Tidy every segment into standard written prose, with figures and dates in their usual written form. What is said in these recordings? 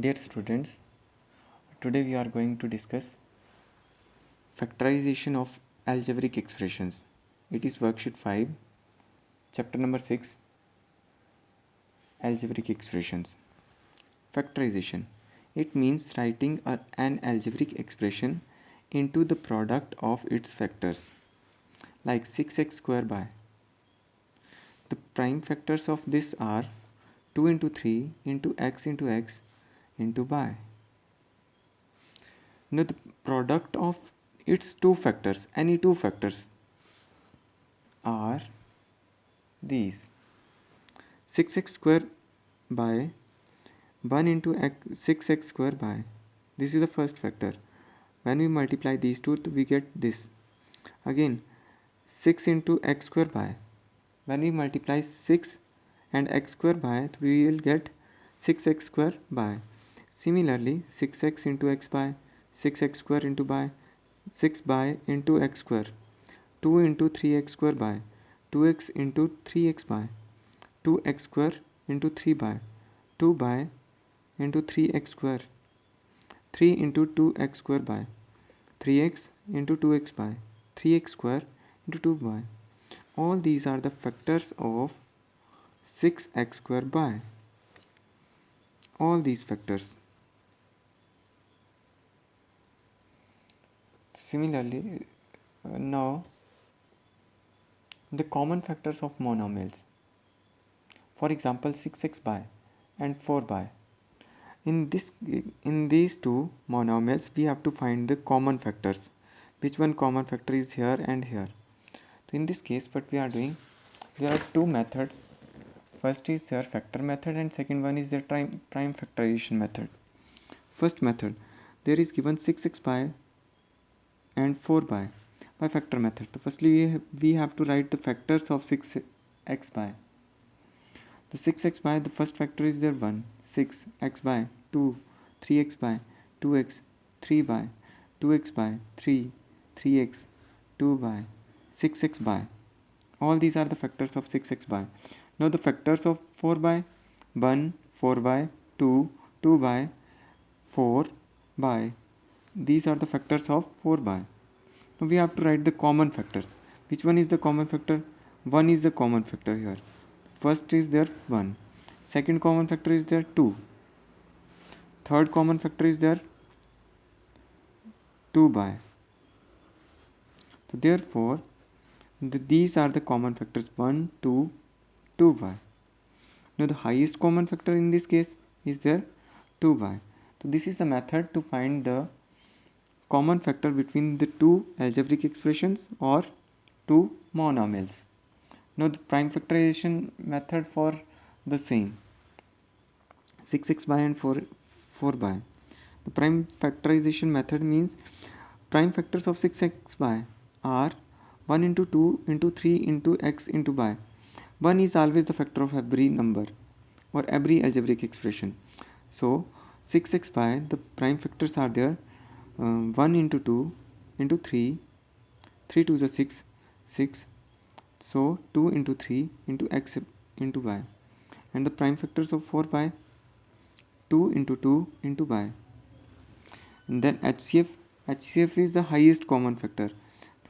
Dear students, today we are going to discuss factorization of algebraic expressions. It is worksheet 5, chapter number 6, algebraic expressions. Factorization. It means writing an algebraic expression into the product of its factors, like 6x square by. The prime factors of this are 2 into 3 into x into by. Now the product of its two factors, any two factors, are these: 6x square by 1 into 6x square by. This is the first factor. When we multiply these two, we get this. Again, 6 into x square by. When we multiply 6 and x square by, we will get 6x square by. Similarly, 6x into x by, 6x square into by, 6 by into x square, 2 into 3x square by, 2x into 3x by, 2x square into 3 by, 2 by into 3x square, 3 into 2x square by, 3x into 2x by, 3x square into 2 by. All these are the factors of 6x square by. All these factors. Similarly, now the common factors of monomials. For example, 6x by and 4 by. In these two monomials, we have to find the common factors. Which one common factor is here and here? So in this case, what we are doing, there are two methods. First is their factor method and second one is their prime factorization method. First method, there is given 6x by and 4 by factor method. So firstly, we have to write the factors of 6x by. The 6x by, the first factor is there 1, 6, x by 2, 3x by 2x, 3 by 2x by 3, 3x, 2 by 6x by. All these are the factors of 6x by. Now the factors of 4 by: 1, 4 by 2, 2 by 4 by. These are the factors of 4 by. Now we have to write the common factors. Which one is the common factor? 1 is the common factor here. First is there 1. Second common factor is there 2. Third common factor is there 2 by. So therefore, these are the common factors 1, 2, 2 by. Now the highest common factor in this case is there 2 by. So this is the method to find the common factor between the two algebraic expressions or two monomials. Now the prime factorization method for the same 6x by and 4 by. The prime factorization method means prime factors of 6x by are 1 into 2 into 3 into x into by. 1 is always the factor of every number or every algebraic expression. So 6x by, the prime factors are there 1 into 2 into 3, 3 to the 6, 6. So 2 into 3 into x into y. And the prime factors of 4 by 2 into 2 into y. And then HCF is the highest common factor.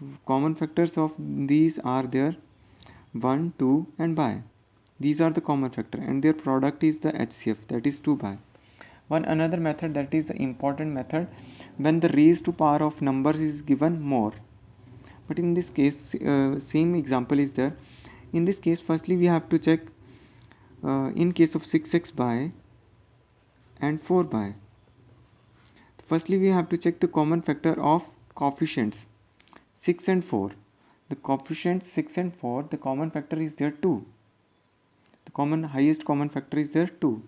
The common factors of these are there 1, 2 and by. These are the common factor and their product is the HCF, that is 2 by. One another method, that is the important method, when the raised to power of numbers is given more. But in this case, same example is there. In this case, firstly we have to check in case of 6x by and 4 by. Firstly we have to check the common factor of coefficients 6 and 4. The coefficients 6 and 4, the common factor is there 2. The highest common factor is there 2.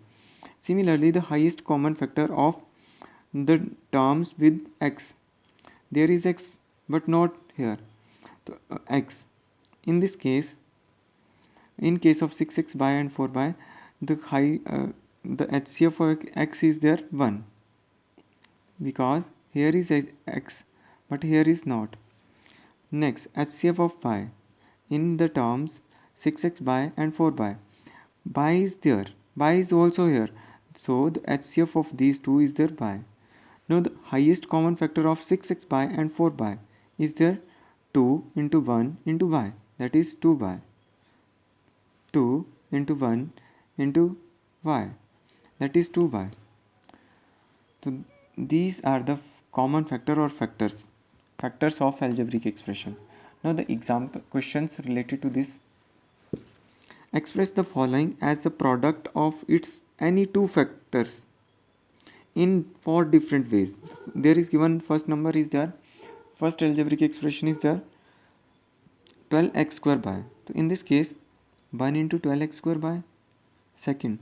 Similarly, the highest common factor of the terms with x, there is x but not here. So, x. In this case, in case of 6x by and 4 by, the HCF of x is there 1, because here is x but here is not. Next, HCF of by, in the terms 6x by and 4 by is there, by is also here. So the HCF of these two is there by. Now the highest common factor of 6x by and 4 by is there 2 into 1 into y, that is 2 by. 2 into 1 into y, that is 2 by. So these are the common factor or factors of algebraic expressions. Now the example questions related to this. Express the following as the product of its any two factors in four different ways. There is given first number is there, first algebraic expression is there 12x square by. So in this case 1 into 12x square by, second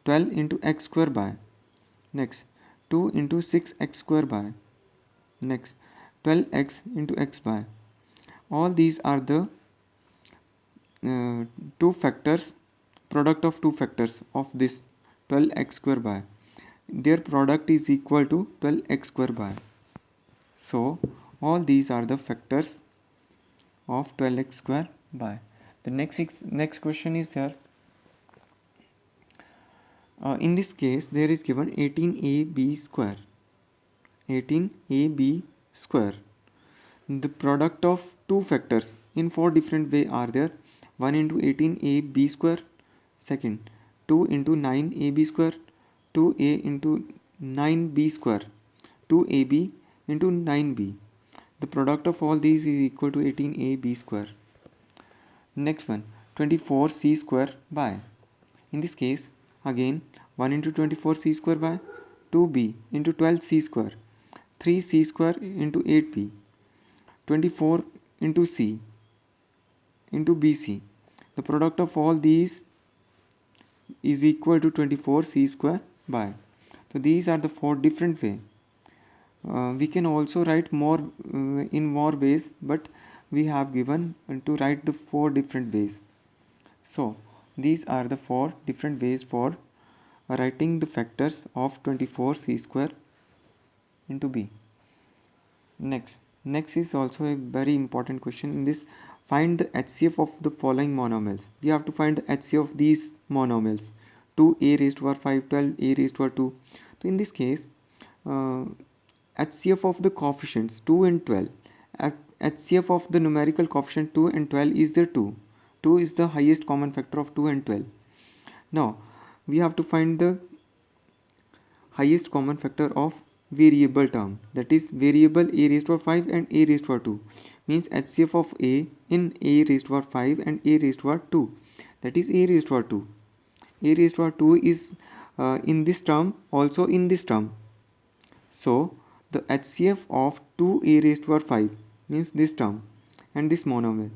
12 into x square by, next 2 into 6x square by, next 12x into x by. All these are the two factors, product of two factors of this 12x square by. Their product is equal to 12x square by. So all these are the factors of 12x square by. The next question is there. In this case there is given 18ab square. 18ab square. The product of two factors in four different way are there. 1 into 18ab square, second 2 into 9ab square, 2a into 9b square, 2ab into 9b. The product of all these is equal to 18ab square. Next one 24c square by. In this case again 1 into 24c square by, 2b into 12c square, 3c square into 8b, 24 into c into bc. The product of all these is equal to 24c square by. So these are the four different way. We can also write more in more ways, but we have given to write the four different ways. So these are the four different ways for writing the factors of 24c square into b. Next is also a very important question in this. Find the HCF of the following monomials. We have to find the HCF of these monomials. 2a raised to power 5, 12a raised to power 2. So in this case, HCF of the coefficients 2 and 12. HCF of the numerical coefficient 2 and 12 is there 2. 2 is the highest common factor of 2 and 12. Now, we have to find the highest common factor of variable term, that is variable a raised to power 5 and a raised to power 2, means HCF of a in a raised to power 5 and a raised to power 2, that is a raised to power 2. A raised to power 2 is in this term, also in this term. So the HCF of 2a raised to power 5 means this term and this monomial,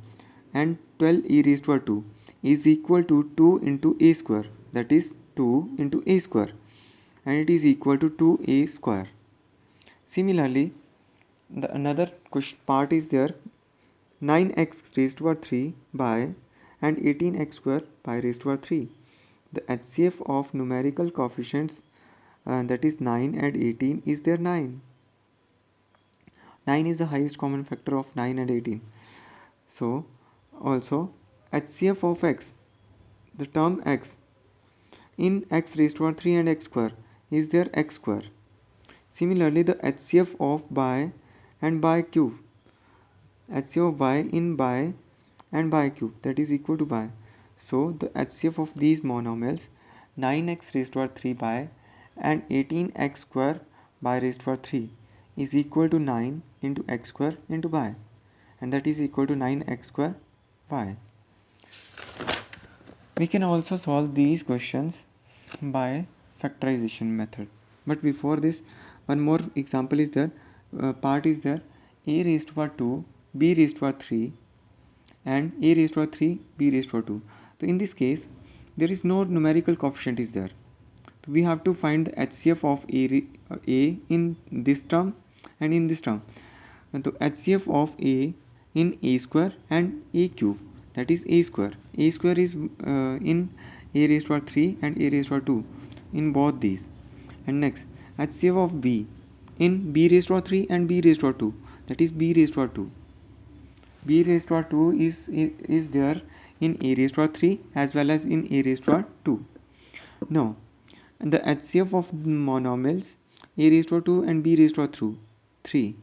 and 12a raised to power 2 is equal to 2 into a square, that is 2 into a square, and it is equal to 2a square. Similarly, the another part is there 9x raised to power 3 by and 18x square by raised to power 3. The HCF of numerical coefficients that is 9 and 18 is there 9. 9 is the highest common factor of 9 and 18. So also HCF of x, the term x in x raised to power 3 and x square is there x square. Similarly, the HCF of by and by cube, HCF of y in by and by cube, that is equal to by. So the HCF of these monomials 9x raised to power 3 by and 18x square by raised to power 3 is equal to 9 into x square into y, and that is equal to 9x square y. We can also solve these questions by factorization method. But before this, one more example is there, part is there a raised to power 2, b raised to power 3 and a raised to power 3, b raised to power 2. So in this case, there is no numerical coefficient is there. So we have to find the HCF of a in this term and in this term. And the HCF of a in a square and a cube, that is a square. A square is in a raised to power 3 and a raised to power 2 in both these. And next HCF of b in b raised to power 3 and b raised to power 2, that is b raised to power 2. B raised to power 2 is there in a raised to power 3 as well as in a raised to power 2. Now the HCF of monomials a raised to 2 and b raised to 3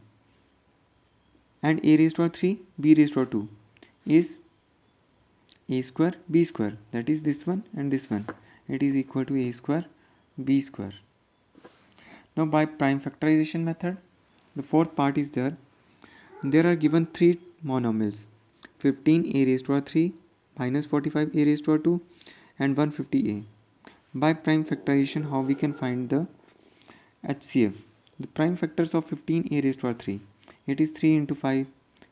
and a raised to 3 b raised to 2 is a square b square, that is this one and this one. It is equal to a square b square. Now by prime factorization method, the fourth part is there. There are given three monomials, 15 a raised to 3 minus 45 a raised to 2 and 150a. By prime factorization, how we can find the HCF? The prime factors of 15 a raised to 3, it is 3 into 5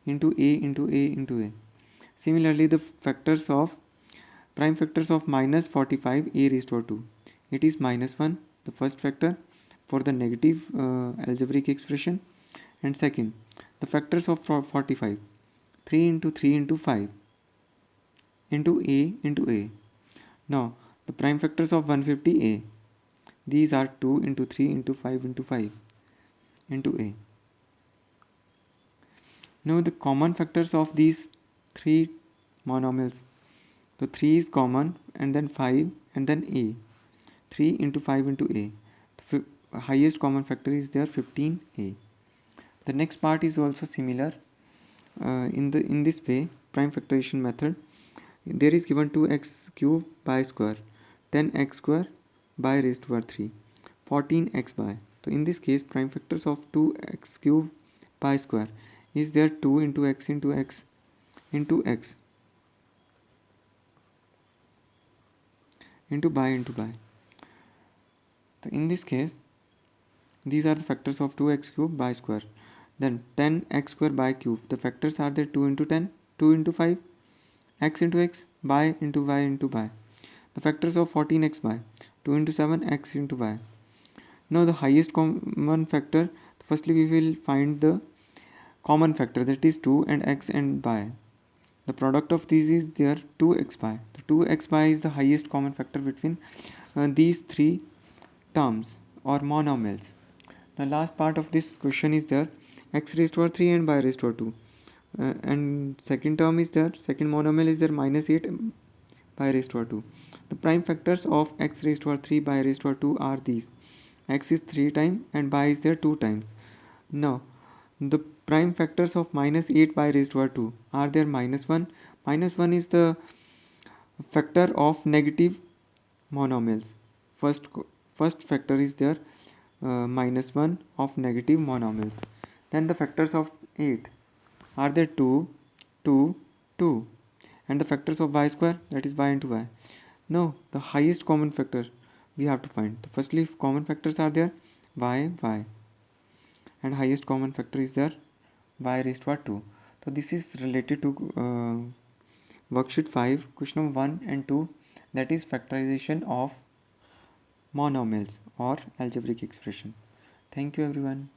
into a into a into a. Similarly, the prime factors of minus 45 a raised to 2, it is minus 1, the first factor for the negative algebraic expression, and second, the factors of 45, 3 into 3 into 5 into a into a. Now the prime factors of 150a, these are 2 into 3 into 5 into 5 into a. Now the common factors of these three monomials, so 3 is common and then 5 and then a, 3 into 5 into a. The highest common factor is there 15a. The next part is also similar. In this way, prime factorization method, there is given 2x cube by square, 10x square by raised to 3, 14x by. So in this case, prime factors of 2x cube by square is there 2 into x into x into x into by into by. So in this case, these are the factors of 2x cube by square. Then 10x square by cube, the factors are there 2 into 10, 2 into 5, x into x, by into y into by. The factors of 14x by, 2 into 7, x into y. Now the highest common factor, firstly we will find the common factor, that is 2 and x and by. The product of these is there 2x by. The 2x by is the highest common factor between these three terms or monomials. The last part of this question is there x raised to 3 and by raised to 2. And second term is there, second monomial is there minus 8 by raised to 2. The prime factors of x raised to 3 by raised to 2 are these. X is 3 times and by is there 2 times. Now the prime factors of minus 8 by raised to 2 are there minus 1. Minus 1 is the factor of negative monomials. First factor is there minus 1 of negative monomials. Then the factors of 8 are there 2, 2, 2, and the factors of y square, that is y into y. Now the highest common factor we have to find. So firstly, common factors are there y, y, and highest common factor is there y raised to 2. So this is related to worksheet 5, question number 1 and 2, that is factorization of monomials or algebraic expression. Thank you everyone.